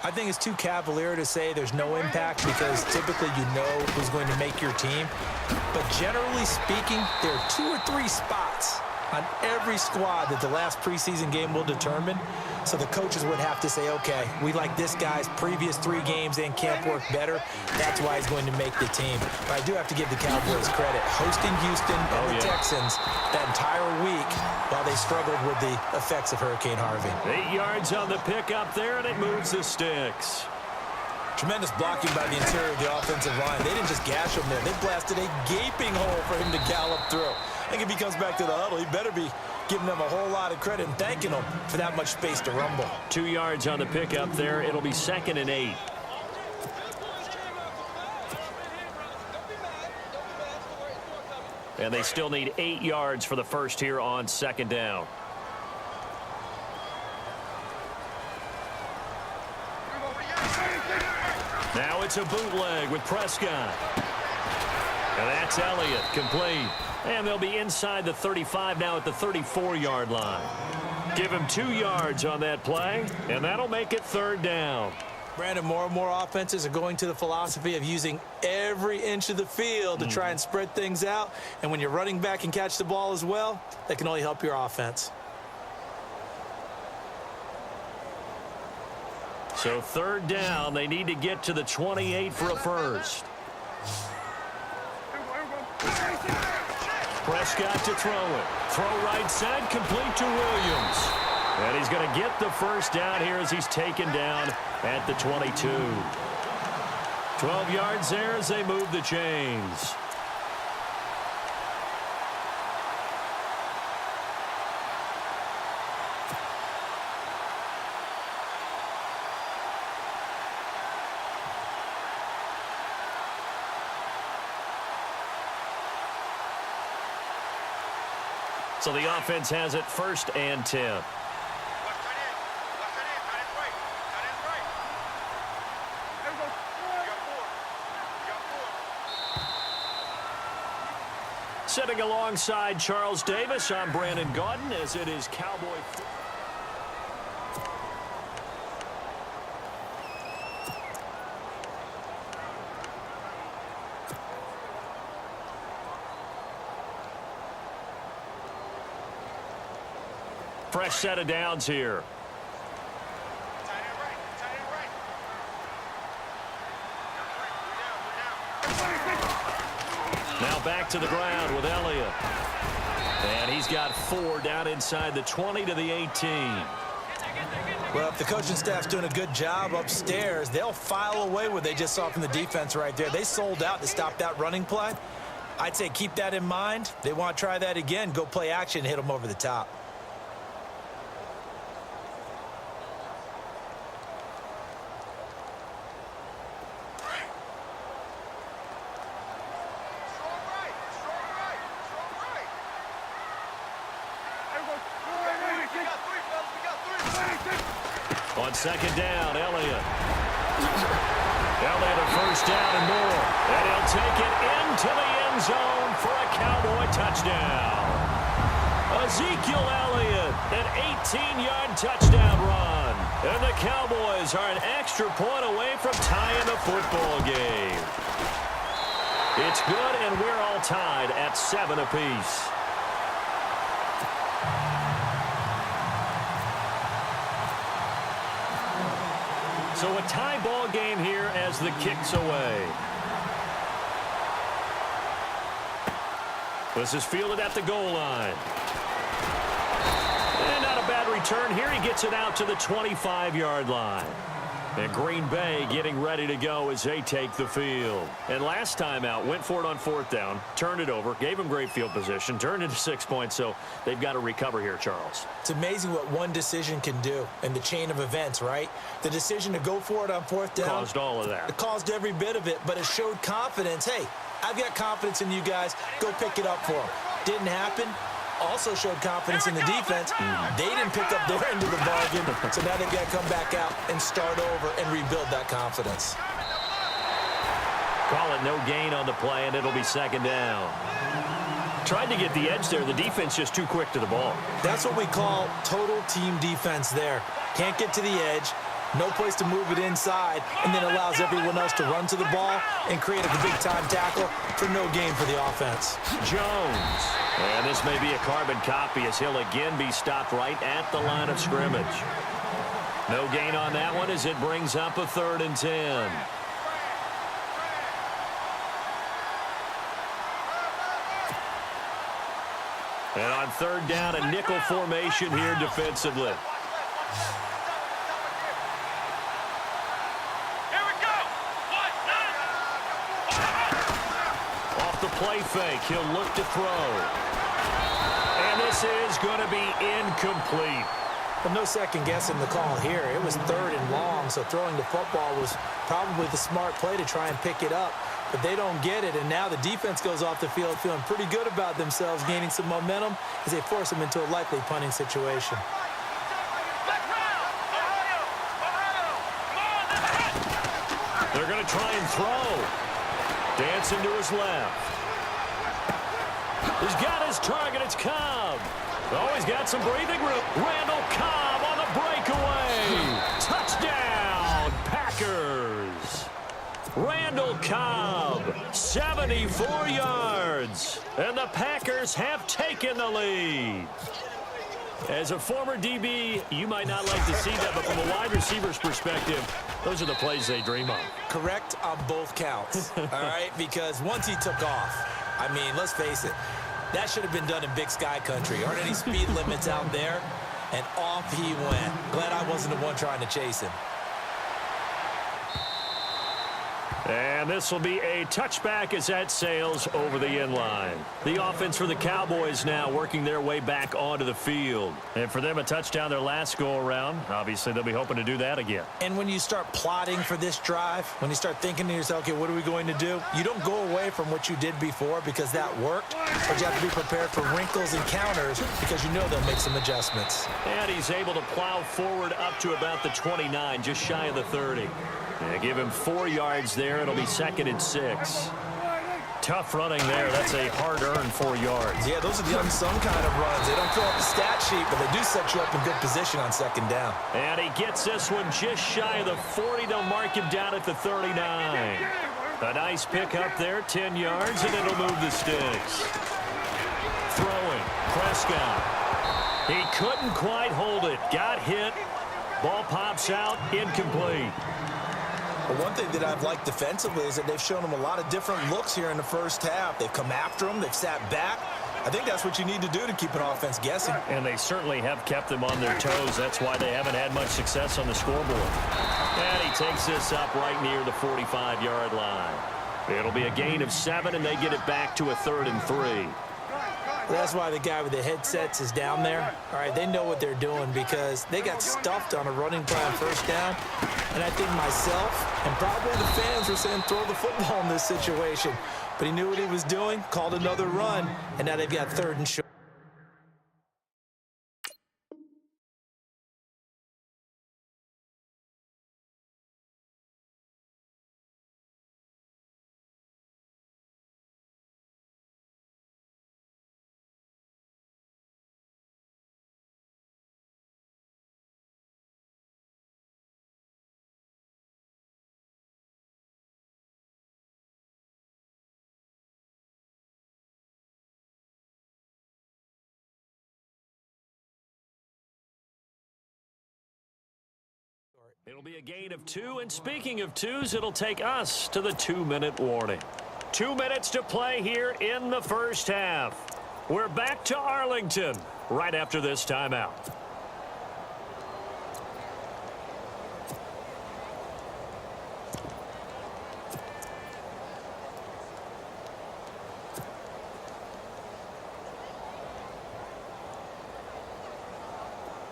I think it's too cavalier to say there's no impact because typically you know who's going to make your team. But generally speaking, there are 2 or 3 spots on every squad that the last preseason game will determine. So the coaches would have to say, okay, we like this guy's previous 3 games in camp work better. That's why he's going to make the team. But I do have to give the Cowboys credit. Hosting Houston and the Texans that entire week while they struggled with the effects of Hurricane Harvey. 8 yards on the pickup there, and it moves the sticks. Tremendous blocking by the interior of the offensive line. They didn't just gash him there. They blasted a gaping hole for him to gallop through. I think if he comes back to the huddle, he better be giving them a whole lot of credit and thanking them for that much space to rumble. 2 yards on the pickup there. It'll be 2nd and 8. And they still need 8 yards for the first here on 2nd down. Now it's a bootleg with Prescott. And that's Elliott, complete. And they'll be inside the 35 now at the 34-yard line. Give him 2 yards on that play, and that'll make it 3rd down. Brandon, more and more offenses are going to the philosophy of using every inch of the field to try and spread things out. And when you're running back and catch the ball as well, that can only help your offense. So 3rd down, they need to get to the 28 for a first. Prescott to throw it. Throw right side, complete to Williams. And he's going to get the first down here as he's taken down at the 22. 12 yards there as they move the chains. So the offense has it 1st and 10. Sitting alongside Charles Davis, I'm Brandon Gaudin as it is Cowboy. Fresh set of downs here. Now back to the ground with Elliott. And he's got 4 down inside the 20 to the 18. Well, if the coaching staff's doing a good job upstairs, they'll file away what they just saw from the defense right there. They sold out to stop that running play. I'd say keep that in mind. They want to try that again. Go play action and hit them over the top. On 2nd down, Elliott. Elliott a first down and more. And he'll take it into the end zone for a Cowboy touchdown. Ezekiel Elliott, an 18-yard touchdown run. And the Cowboys are an extra point away from tying the football game. It's good, and we're all tied at 7 apiece. So a tie ball game here as the kick's away. This is fielded at the goal line. And not a bad return here. He gets it out to the 25-yard line. And Green Bay getting ready to go as they take the field. And last time out, went for it on 4th down, turned it over, gave him great field position, turned it to 6 points, so they've got to recover here, Charles. It's amazing what one decision can do in the chain of events, right? The decision to go for it on 4th down. Caused all of that. It caused every bit of it, but it showed confidence. Hey, I've got confidence in you guys. Go pick it up for them. Didn't happen. Also showed confidence in the defense. They didn't pick up their end of the bargain, so now they've got to come back out and start over and rebuild that confidence. Call it no gain on the play, and it'll be 2nd down. Tried to get the edge there. The defense just too quick to the ball. That's what we call total team defense there. Can't get to the edge. Got to get the ball out. 2nd and 10. No place to move it inside, and then allows everyone else to run to the ball and create a big-time tackle for no gain for the offense. Jones. And this may be a carbon copy as he'll again be stopped right at the line of scrimmage. No gain on that one as it brings up a 3rd and 10. And on 3rd down, a nickel formation here defensively. Play fake. He'll look to throw. And this is going to be incomplete. Well, no second guessing the call here. It was 3rd and long, so throwing the football was probably the smart play to try and pick it up. But they don't get it, and now the defense goes off the field feeling pretty good about themselves, gaining some momentum as they force them into a likely punting situation. They're going to try and throw. Dancing to his left. He's got his target. It's Cobb. Oh, he's got some breathing room. Randall Cobb on the breakaway. Touchdown, Packers. Randall Cobb, 74 yards. And the Packers have taken the lead. As a former DB, you might not like to see that, but from a wide receiver's perspective, those are the plays they dream of. Correct on both counts, all right? Because once he took off, I mean, let's face it, that should have been done in Big Sky country. Aren't any speed limits out there? And off he went. Glad I wasn't the one trying to chase him. And this will be a touchback as that sails over the end line. The offense for the Cowboys now working their way back onto the field. And for them, a touchdown their last go-around. Obviously, they'll be hoping to do that again. And when you start plotting for this drive, when you start thinking to yourself, okay, what are we going to do? You don't go away from what you did before because that worked, but you have to be prepared for wrinkles and counters because you know they'll make some adjustments. And he's able to plow forward up to about the 29, just shy of the 30. Yeah, give him 4 yards there. It'll be 2nd and 6. Tough running there. That's a hard-earned 4 yards. Yeah, those are the unsung kind of runs. They don't fill up the stat sheet, but they do set you up in good position on 2nd down. And he gets this one just shy of the 40. They'll mark him down at the 39. A nice pick up there, 10 yards, and it'll move the sticks. Throwing, Prescott. He couldn't quite hold it. Got hit. Ball pops out, incomplete. But one thing that I've liked defensively is that they've shown them a lot of different looks here in the first half. They've come after them. They've sat back. I think that's what you need to do to keep an offense guessing. And they certainly have kept them on their toes. That's why they haven't had much success on the scoreboard. And he takes this up right near the 45-yard line. It'll be a gain of 7, and they get it back to a 3rd and 3. That's why the guy with the headsets is down there. All right, they know what they're doing because they got stuffed on a running play on 1st down. And I think myself and probably the fans were saying throw the football in this situation. But he knew what he was doing, called another run, and now they've got 3rd and short. It'll be a gain of 2, and speaking of 2s, it'll take us to the 2-minute warning. 2 minutes to play here in the first half. We're back to Arlington right after this timeout.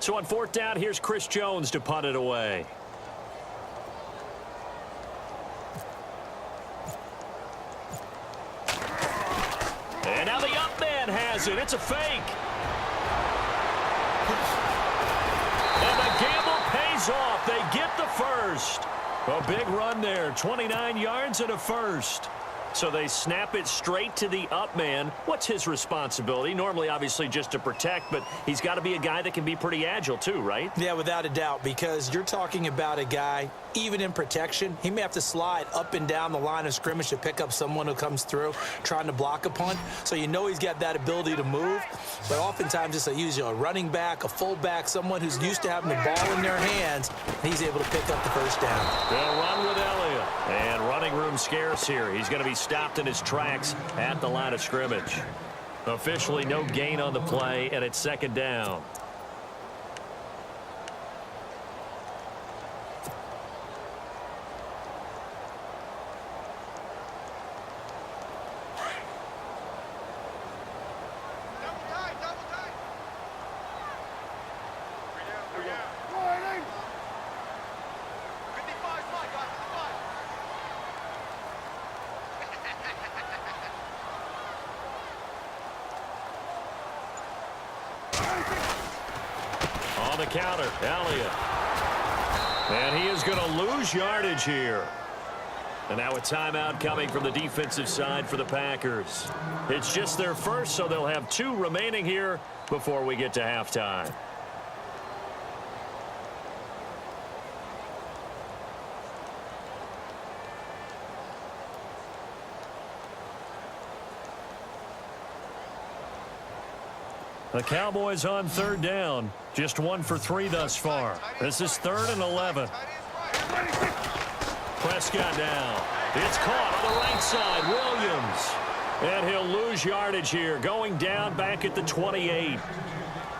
So on 4th down, here's Chris Jones to punt it away. And now the up man has it. It's a fake. And the gamble pays off. They get the first. A big run there. 29 yards and a first. So they snap it straight to the up man. What's his responsibility? Normally, obviously, just to protect, but he's got to be a guy that can be pretty agile too, right? Yeah, without a doubt, because you're talking about a guy, even in protection, he may have to slide up and down the line of scrimmage to pick up someone who comes through trying to block a punt. So you know he's got that ability to move, but oftentimes it's a running back, a fullback, someone who's used to having the ball in their hands, and he's able to pick up the first down. They'll run with Elliott, and running room scarce here. He's going to be stopped in his tracks at the line of scrimmage. Officially no gain on the play, and it's second down. On the counter, Elliott. And he is going to lose yardage here. And now a timeout coming from the defensive side for the Packers. It's just their first, so they'll have 2 remaining here before we get to halftime. The Cowboys on third down. Just 1 for 3 thus far. This is 3rd and 11. Prescott down. It's caught on the right side. Williams. And he'll lose yardage here. Going down back at the 28.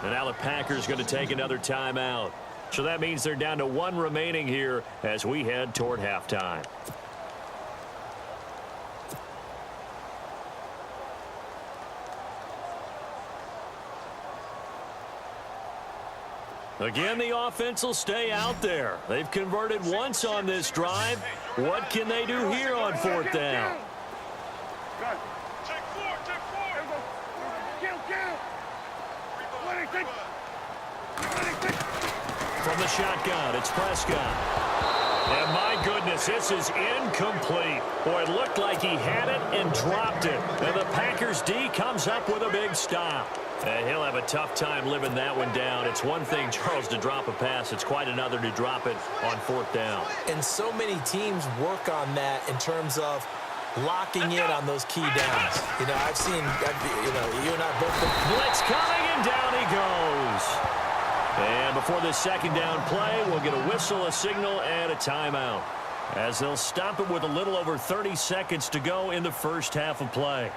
And now the Packers going to take another timeout. So that means they're down to 1 remaining here as we head toward halftime. Again, the offense will stay out there. They've converted once on this drive. What can they do here on 4th down? From the shotgun, it's Prescott. And my goodness, this is incomplete. Boy, it looked like he had it and dropped it. And the Packers D comes up with a big stop. And he'll have a tough time living that one down. It's one thing, Charles, to drop a pass. It's quite another to drop it on 4th down. And so many teams work on that in terms of locking in on those key downs. I've seen, you and I both. Blitz coming, and down he goes. And before this second down play, we'll get a whistle, a signal, and a timeout, as they'll stop it with a little over 30 seconds to go in the first half of play.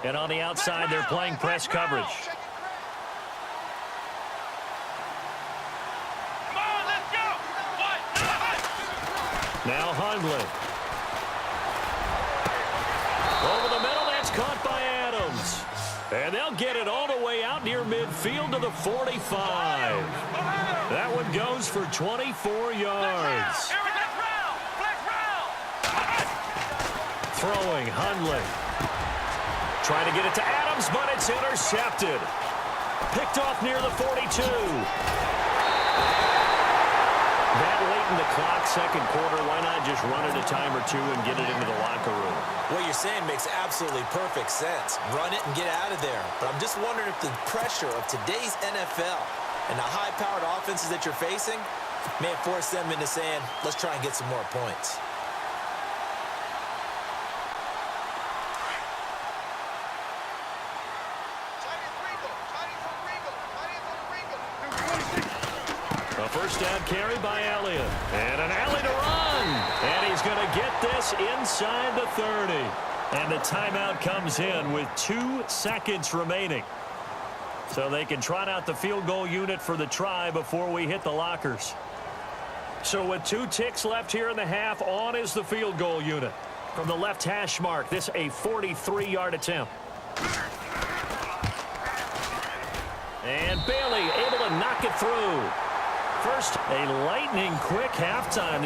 And on the outside, they're playing press coverage. Now Hundley. Over the middle, that's caught by Adams. And they'll get it all the way out near midfield to the 45. That one goes for 24 yards. Throwing, Hundley. Trying to get it to Adams, but it's intercepted. Picked off near the 42. That late in the clock, second quarter, why not just run it a time or two and get it into the locker room? What you're saying makes absolutely perfect sense. Run it and get out of there. But I'm just wondering if the pressure of today's NFL and the high-powered offenses that you're facing may force them into saying, let's try and get some more points. A first down carry by Elliott. And an alley to run. And he's going to get this inside the 30. And the timeout comes in with 2 seconds remaining. So they can trot out the field goal unit for the try before we hit the lockers. So with 2 ticks left here in the half, on is the field goal unit. From the left hash mark, this a 43-yard attempt. And Bailey able to knock it through. First, a lightning quick halftime.